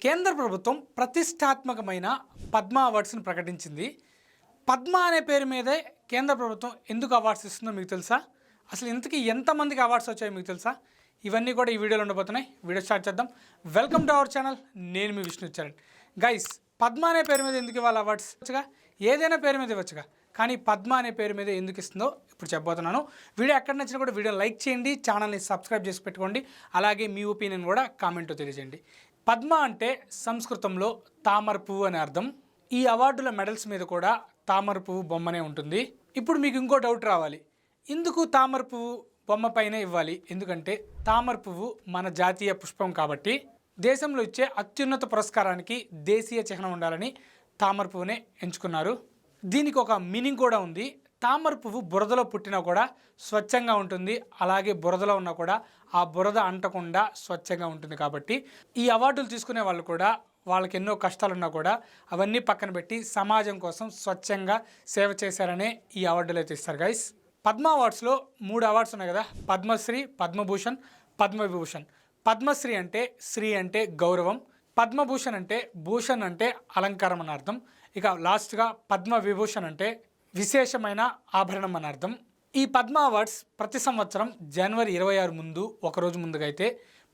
కేంద్ర ప్రభుత్వం ప్రతిష్టాత్మకమైన పద్మ అవార్డ్స్ని ప్రకటించింది. పద్మ అనే పేరు మీదే కేంద్ర ప్రభుత్వం ఎందుకు అవార్డ్స్ ఇస్తుందో మీకు తెలుసా? అసలు ఇంతకీ ఎంతమందికి అవార్డ్స్ వచ్చాయో మీకు తెలుసా? ఇవన్నీ కూడా ఈ వీడియోలో ఉండబోతున్నాయి. వీడియో స్టార్ట్ చేద్దాం. Welcome to our channel. నేను మీ విష్ణు చరణ్. గైస్, పద్మ అనే పేరు మీద ఎందుకు ఇవ్వాలి అవార్డ్స్? వచ్చుగా, ఏదైనా పేరు మీద ఇవ్వచ్చుగా, కానీ పద్మ అనే పేరు మీద ఎందుకు ఇస్తుందో ఇప్పుడు చెప్పబోతున్నాను. వీడియో ఎక్కడ నచ్చినా కూడా వీడియో లైక్ చేయండి, ఛానల్ని సబ్స్క్రైబ్ చేసి పెట్టుకోండి. అలాగే మీ ఒపీనియన్ కూడా కామెంట్లో తెలియజేయండి. పద్మ అంటే సంస్కృతంలో తామర పువ్వు అని అర్థం. ఈ అవార్డుల మెడల్స్ మీద కూడా తామర పువ్వు బొమ్మనే ఉంటుంది. ఇప్పుడు మీకు ఇంకో డౌట్ రావాలి, ఎందుకు తామర పువ్వు బొమ్మ పైన ఇవ్వాలి? ఎందుకంటే తామర పువ్వు మన జాతీయ పుష్పం కాబట్టి దేశంలో ఇచ్చే అత్యున్నత పురస్కారానికి దేశీయ చిహ్నం ఉండాలని తామర పువ్వునే ఎంచుకున్నారు. దీనికి ఒక మీనింగ్ కూడా ఉంది. తామర పువ్వు బురదలో పుట్టినా కూడా స్వచ్ఛంగా ఉంటుంది, అలాగే బురదలో ఉన్నా కూడా ఆ బురద అంటకుండా స్వచ్ఛంగా ఉంటుంది. కాబట్టి ఈ అవార్డులు తీసుకునే వాళ్ళు కూడా వాళ్ళకి ఎన్నో కష్టాలున్నా కూడా అవన్నీ పక్కన పెట్టి సమాజం కోసం స్వచ్ఛంగా సేవ చేశారనే ఈ అవార్డులు అయితే ఇస్తారు గైస్. పద్మ అవార్డ్స్లో 3 అవార్డ్స్ ఉన్నాయి కదా, పద్మశ్రీ, పద్మభూషణ్, పద్మవిభూషణ్. పద్మశ్రీ అంటే శ్రీ అంటే గౌరవం, పద్మభూషణ్ అంటే భూషణ్ అంటే అలంకారం అని అర్థం, ఇక లాస్ట్గా పద్మవిభూషణ్ అంటే విశేషమైన ఆభరణం అని అర్థం. ఈ పద్మ అవార్డ్స్ ప్రతి సంవత్సరం జనవరి 26 ముందు ఒకరోజు ముందుగా అయితే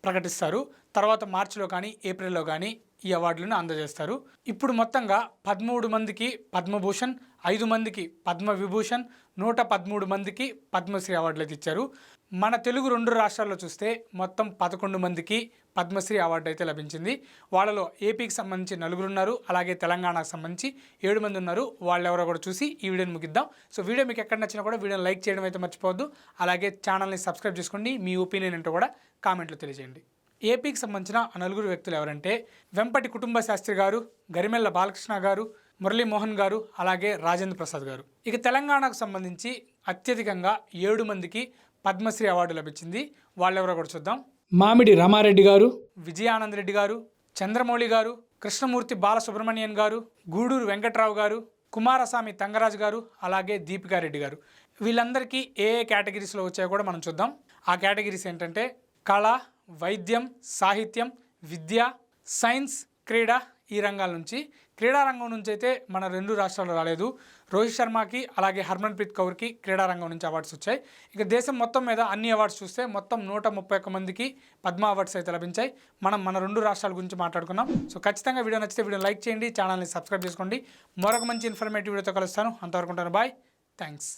ప్రకటిస్తారు. తర్వాత మార్చిలో కానీ ఏప్రిల్లో కానీ ఈ అవార్డులను అందజేస్తారు. ఇప్పుడు మొత్తంగా 13 మందికి పద్మభూషణ్, 5 మందికి పద్మవిభూషణ్, 113 మందికి పద్మశ్రీ అవార్డులు అయితే ఇచ్చారు. మన తెలుగు 2 రాష్ట్రాల్లో చూస్తే మొత్తం 11 మందికి పద్మశ్రీ అవార్డు అయితే లభించింది. వాళ్ళలో ఏపీకి సంబంధించి 4 ఉన్నారు, అలాగే తెలంగాణకు సంబంధించి 7 మంది ఉన్నారు. వాళ్ళెవరో కూడా చూసి ఈ వీడియోని ముగిద్దాం. సో వీడియో మీకు ఎక్కడ నచ్చినా కూడా వీడియోని లైక్ చేయడం అయితే మర్చిపోవద్దు. అలాగే ఛానల్ని సబ్స్క్రైబ్ చేసుకోండి. మీ ఒపీనియన్ ఏంటో కూడా కామెంట్లో తెలియజేయండి. ఏపీకి సంబంధించిన 4 వ్యక్తులు ఎవరంటే వెంపటి కుటుంబ శాస్త్రి గారు, గరిమెల్ల బాలకృష్ణ గారు, మురళీమోహన్ గారు, అలాగే రాజేంద్ర ప్రసాద్ గారు. ఇక తెలంగాణకు సంబంధించి అత్యధికంగా 7 మందికి పద్మశ్రీ అవార్డు లభించింది. వాళ్ళెవరో కూడా చూద్దాం. మామిడి రామారెడ్డి గారు, విజయానంద్ రెడ్డి గారు, చంద్రమౌళి గారు, కృష్ణమూర్తి బాలసుబ్రహ్మణ్యన్ గారు, గూడూరు వెంకట్రావు గారు, కుమారస్వామి తంగరాజు గారు, అలాగే దీపికారెడ్డి గారు. వీళ్ళందరికీ ఏ కేటగిరీస్లో వచ్చాయో కూడా మనం చూద్దాం. ఆ కేటగిరీస్ ఏంటంటే కళ, వైద్యం, సాహిత్యం, విద్య, సైన్స్, క్రీడ. ఈ రంగాల నుంచి, క్రీడా రంగం నుంచి అయితే మన 2 రాష్ట్రాలు రాలేదు. రోహిత్ శర్మకి అలాగే హర్మన్ప్రీత్ కౌర్కి క్రీడా రంగం నుంచి అవార్డ్స్ వచ్చాయి. ఇక దేశం మొత్తం మీద అన్ని అవార్డ్స్ చూస్తే మొత్తం 131 మందికి పద్మ అవార్డ్స్ అయితే లభించాయి. మనం మన 2 రాష్ట్రాల గురించి మాట్లాడుకున్నాం. సో ఖచ్చితంగా వీడియో నచ్చితే వీడియో లైక్ చేయండి, ఛానల్ని సబ్స్క్రైబ్ చేసుకోండి. మరొక మంచి ఇన్ఫర్మేటివ్ వీడియోతో కలుస్తాను. అంతవరకు ఉంటాను. Bye, thanks.